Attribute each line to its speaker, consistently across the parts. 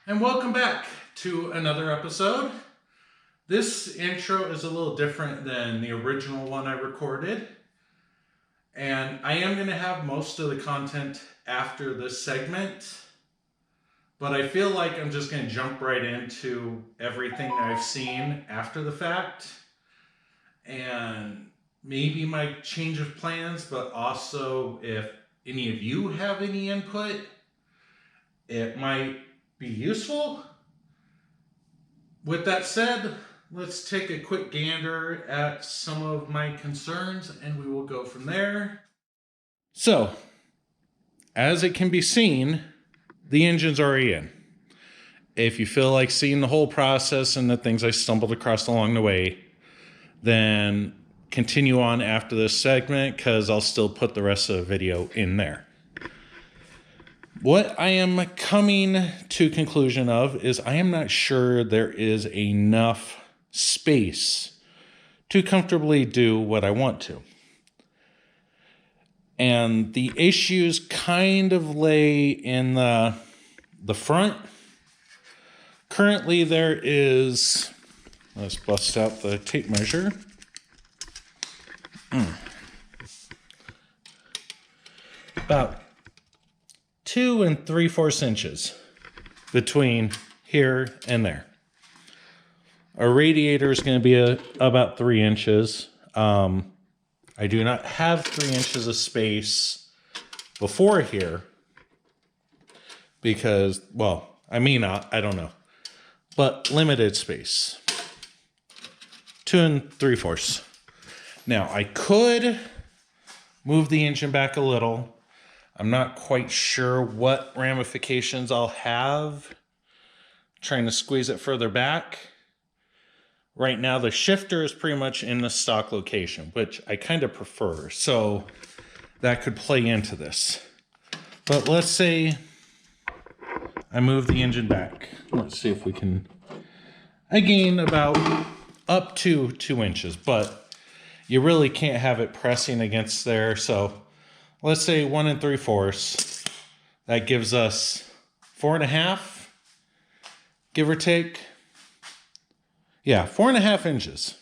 Speaker 1: And welcome back to another episode. This intro is a little different than the original one I recorded. And I am going to have most of the content after this segment. But I feel like I'm just going to jump right into everything that I've seen after the fact. And maybe my change of plans, but also if any of you have any input, it might be useful. With that said, let's take a quick gander at some of my concerns and we will go from there. So, as it can be seen, the engine's already in. If you feel like seeing the whole process and the things I stumbled across along the way, then continue on after this segment because I'll still put the rest of the video in there. What I am coming to conclusion of is I am not sure there is enough space to comfortably do what I want to. And the issues kind of lay in the front. Currently there is, let's bust out the tape measure. About 2 3/4 inches between here and there. Our radiator is going to be about 3 inches. I do not have 3 inches of space before here because, well, I may not, I don't know, but limited space. 2 3/4. Now I could move the engine back a little. I'm not quite sure what ramifications I'll have trying to squeeze it further back. Right now, the shifter is pretty much in the stock location, which I kind of prefer. So that could play into this. But let's say I move the engine back. Let's see if we can, again, about up to 2 inches, but you really can't have it pressing against there. So let's say 1 3/4. That gives us 4.5, give or take. Yeah, 4.5 inches.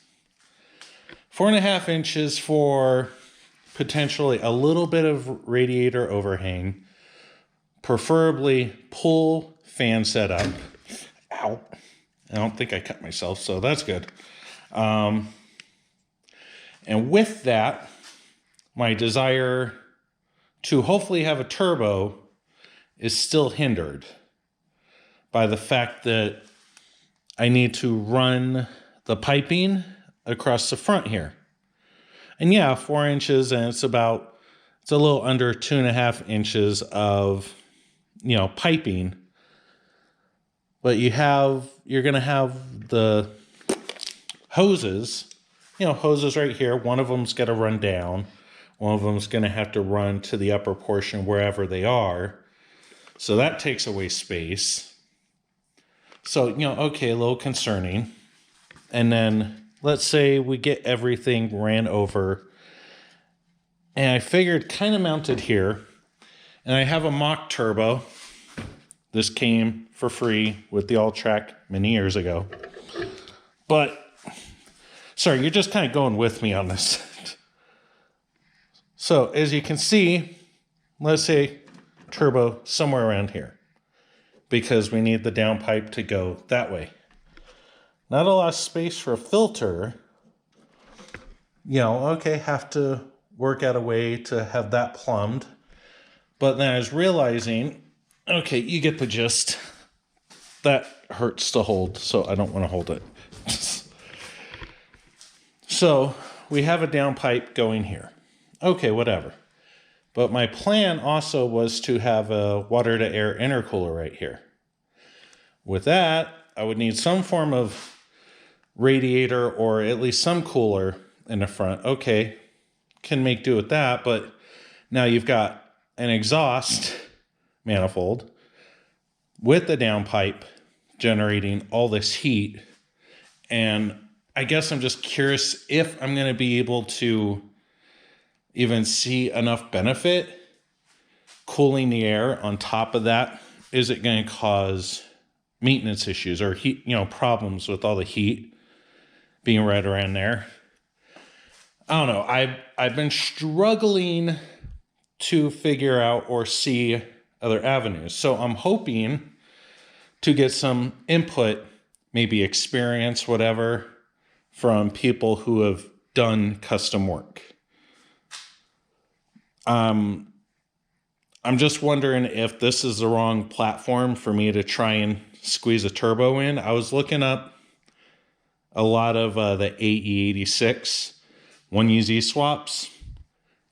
Speaker 1: 4.5 inches for potentially a little bit of radiator overhang, preferably pull fan setup. Ow. I don't think I cut myself, so that's good. And with that, my desire to hopefully have a turbo is still hindered by the fact that I need to run the piping across the front here. And yeah, 4 inches, and it's a little under 2.5 inches of, piping. But you're going to have the hoses, hoses right here. One of them's got to run down. One of them's going to have to run to the upper portion wherever they are. So that takes away space. So, okay, a little concerning. And then let's say we get everything ran over. And I figured kind of mounted here. And I have a mock turbo. This came for free with the All-Track many years ago. But, sorry, you're just kind of going with me on this. So, as you can see, let's say turbo somewhere around here, because we need the downpipe to go that way. Not a lot of space for a filter. Okay, have to work out a way to have that plumbed. But then I was realizing, okay, you get the gist. That hurts to hold, so I don't want to hold it. So we have a downpipe going here. Okay, whatever. But my plan also was to have a water-to-air intercooler right here. With that, I would need some form of radiator or at least some cooler in the front. Okay, can make do with that, but now you've got an exhaust manifold with the downpipe generating all this heat. And I guess I'm just curious if I'm going to be able to even see enough benefit cooling the air on top of that. Is it going to cause maintenance issues or heat, problems with all the heat being right around there. I don't know. I've been struggling to figure out or see other avenues. So I'm hoping to get some input, maybe experience, whatever, from people who have done custom work. I'm just wondering if this is the wrong platform for me to try and squeeze a turbo in. I was looking up a lot of the AE86 1UZ swaps.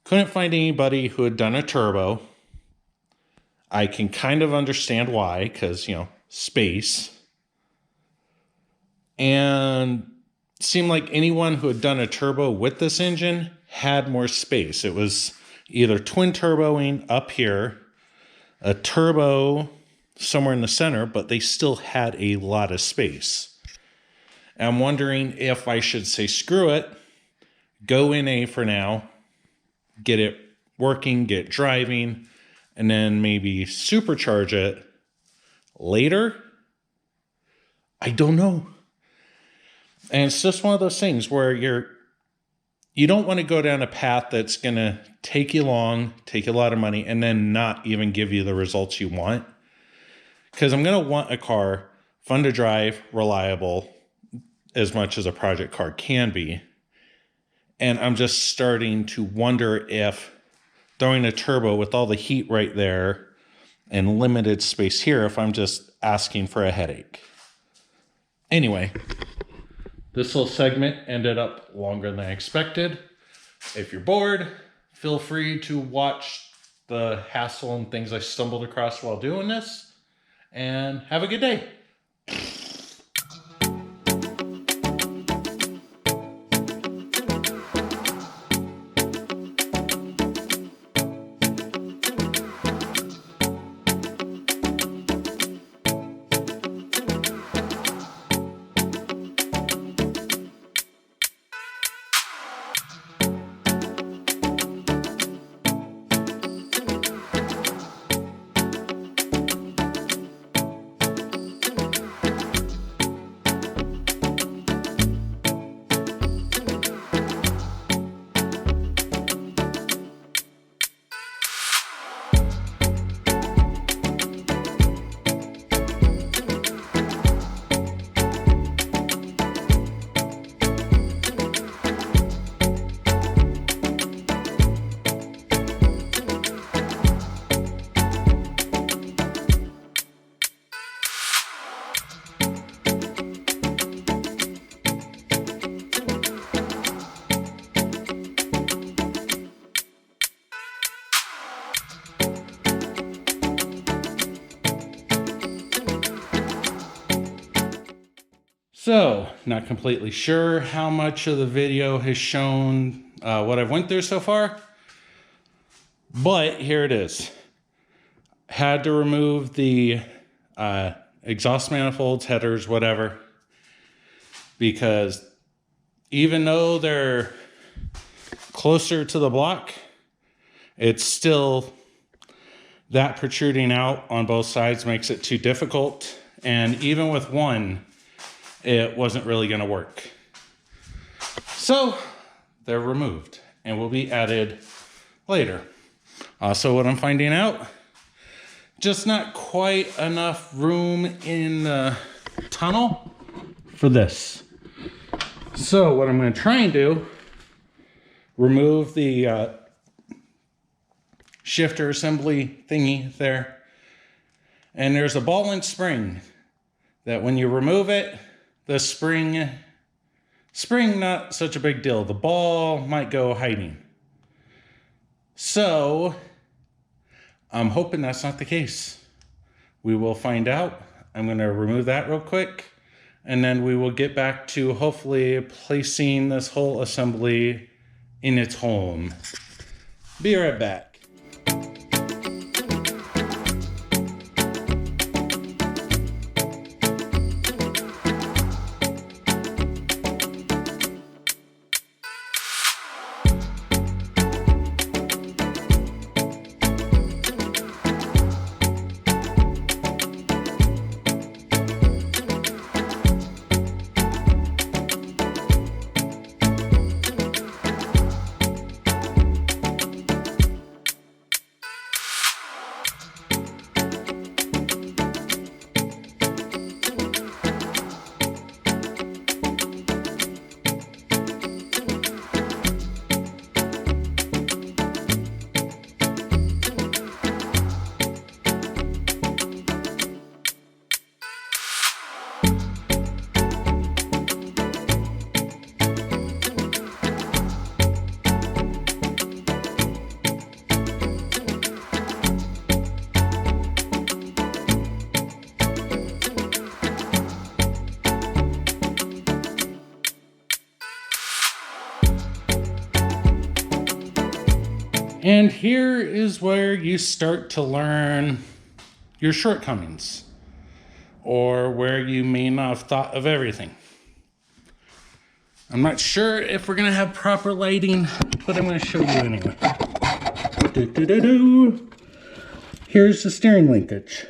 Speaker 1: Couldn't find anybody who had done a turbo. I can kind of understand why, because, space. And seemed like anyone who had done a turbo with this engine had more space. It was either twin turboing up here, a turbo somewhere in the center, but they still had a lot of space. And I'm wondering if I should say screw it, go in A for now, get it working, get driving, and then maybe supercharge it later. I don't know. And it's just one of those things where you don't want to go down a path that's going to take you long, take you a lot of money, and then not even give you the results you want. Because I'm going to want a car fun to drive, reliable, as much as a project car can be. And I'm just starting to wonder if throwing a turbo with all the heat right there and limited space here, if I'm just asking for a headache. Anyway, this little segment ended up longer than I expected. If you're bored, feel free to watch the hassle and things I stumbled across while doing this. And have a good day. So, not completely sure how much of the video has shown what I've went through so far, but here it is. Had to remove the exhaust manifolds, headers, whatever, because even though they're closer to the block, it's still that protruding out on both sides makes it too difficult. And even with one, it wasn't really going to work. So they're removed and will be added later. Also, what I'm finding out, just not quite enough room in the tunnel for this. So what I'm going to try and do, remove the shifter assembly thingy there. And there's a ball and spring that when you remove it, the spring, not such a big deal. The ball might go hiding. So I'm hoping that's not the case. We will find out. I'm going to remove that real quick. And then we will get back to hopefully placing this whole assembly in its home. Be right back. And here is where you start to learn your shortcomings, or where you may not have thought of everything. I'm not sure if we're gonna have proper lighting, but I'm gonna show you anyway. Here's the steering linkage.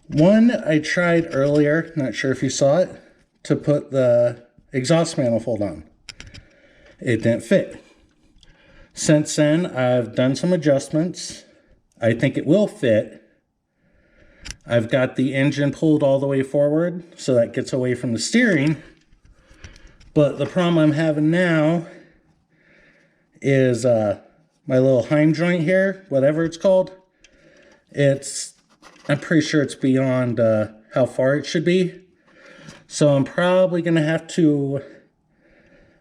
Speaker 1: One I tried earlier, not sure if you saw it, to put the exhaust manifold on. It didn't fit. Since then, I've done some adjustments. I think it will fit. I've got the engine pulled all the way forward, so that gets away from the steering. But the problem I'm having now is my little Heim joint here, whatever it's called. I'm pretty sure it's beyond how far it should be. So I'm probably going to have to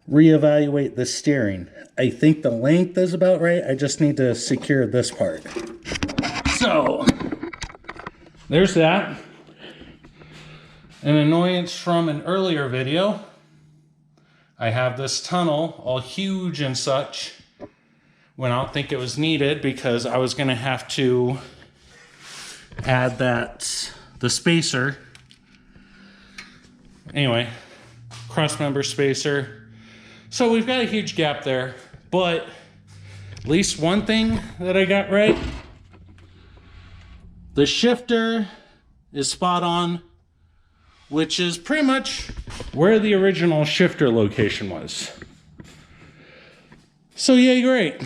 Speaker 1: reevaluate the steering. I think the length is about right. I just need to secure this part. So there's that. An annoyance from an earlier video. I have this tunnel all huge and such when I don't think it was needed, because I was going to have to add the spacer. Anyway, cross member spacer. So we've got a huge gap there, but at least one thing that I got right. The shifter is spot on, which is pretty much where the original shifter location was. So yeah, great.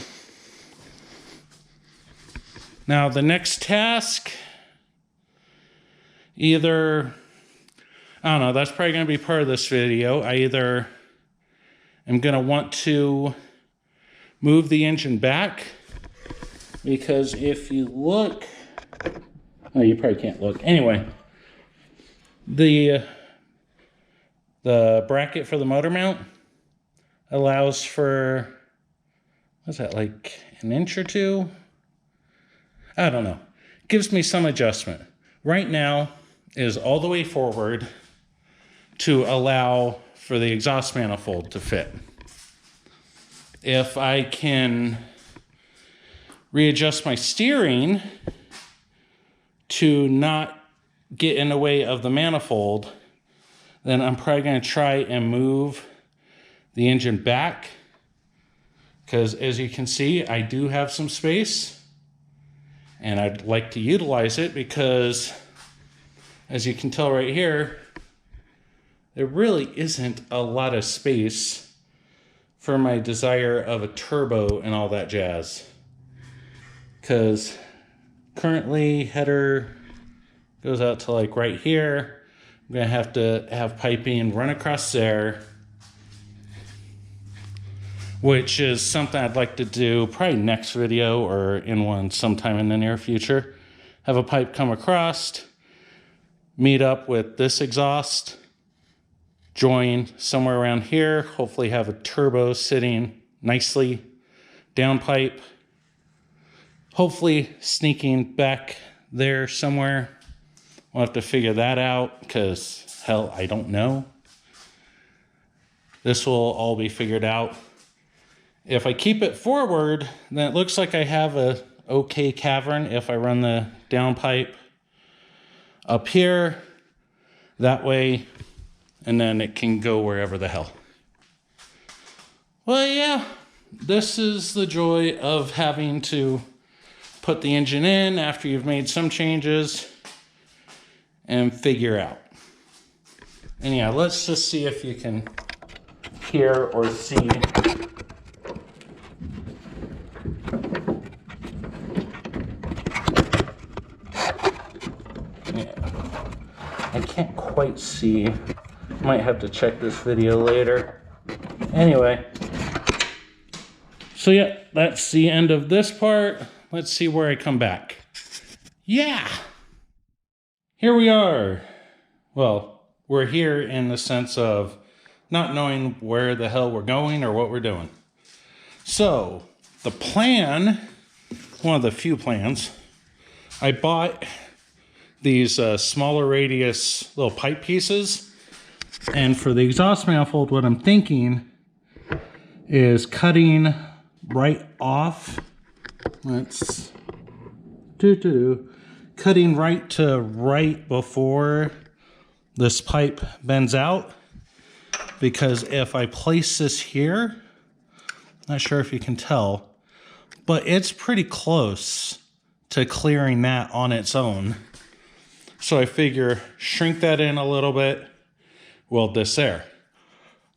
Speaker 1: Now the next task, I don't know, that's probably going to be part of this video. I either am going to want to move the engine back, because if you look, oh, you probably can't look. Anyway, the bracket for the motor mount allows for, what's that, like an inch or two? I don't know. Gives me some adjustment. Right now is all the way forward to allow for the exhaust manifold to fit. If I can readjust my steering to not get in the way of the manifold, then I'm probably going to try and move the engine back, because as you can see, I do have some space and I'd like to utilize it, because as you can tell right here, there really isn't a lot of space for my desire of a turbo and all that jazz. Because currently header goes out to like right here. I'm gonna have to have piping run across there, which is something I'd like to do probably next video or in one sometime in the near future. Have a pipe come across, meet up with this exhaust, join somewhere around here, hopefully have a turbo sitting nicely, downpipe, hopefully sneaking back there somewhere. We'll have to figure that out, because hell, I don't know. This will all be figured out. If I keep it forward, then it looks like I have a okay cavern if I run the downpipe up here that way, and then it can go wherever the hell. Well, yeah, this is the joy of having to put the engine in after you've made some changes and figure out. And yeah, let's just see if you can hear or see. I can't quite see. Might have to check this video later. Anyway. So yeah, that's the end of this part. Let's see where I come back. Yeah! Here we are. Well, we're here in the sense of not knowing where the hell we're going or what we're doing. So, the plan, one of the few plans, I bought these smaller radius little pipe pieces, and for the exhaust manifold, what I'm thinking is cutting right off. Let's cutting right before this pipe bends out, because if I place this here, not sure if you can tell, but it's pretty close to clearing that on its own. So I figure shrink that in a little bit, weld this there.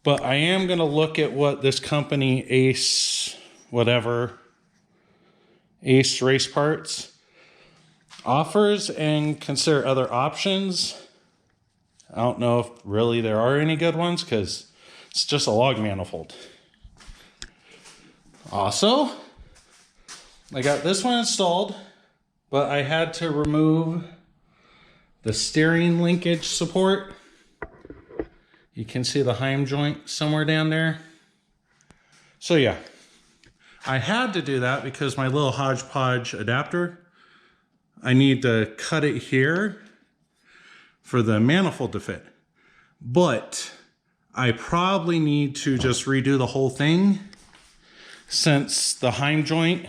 Speaker 1: But I am going to look at what this company, Ace Race Parts, offers and consider other options. I don't know if really there are any good ones because it's just a log manifold. Also, I got this one installed, but I had to remove the steering linkage support. You can see the Heim joint somewhere down there. So yeah, I had to do that because my little hodgepodge adapter, I need to cut it here for the manifold to fit. But I probably need to just redo the whole thing since the Heim joint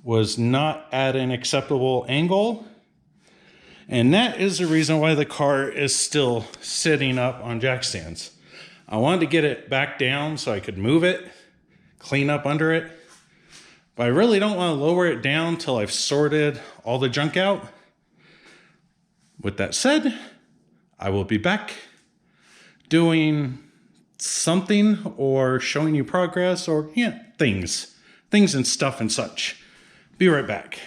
Speaker 1: was not at an acceptable angle. And that is the reason why the car is still sitting up on jack stands. I wanted to get it back down so I could move it, clean up under it. But I really don't want to lower it down till I've sorted all the junk out. With that said, I will be back doing something or showing you progress or things and stuff and such. Be right back.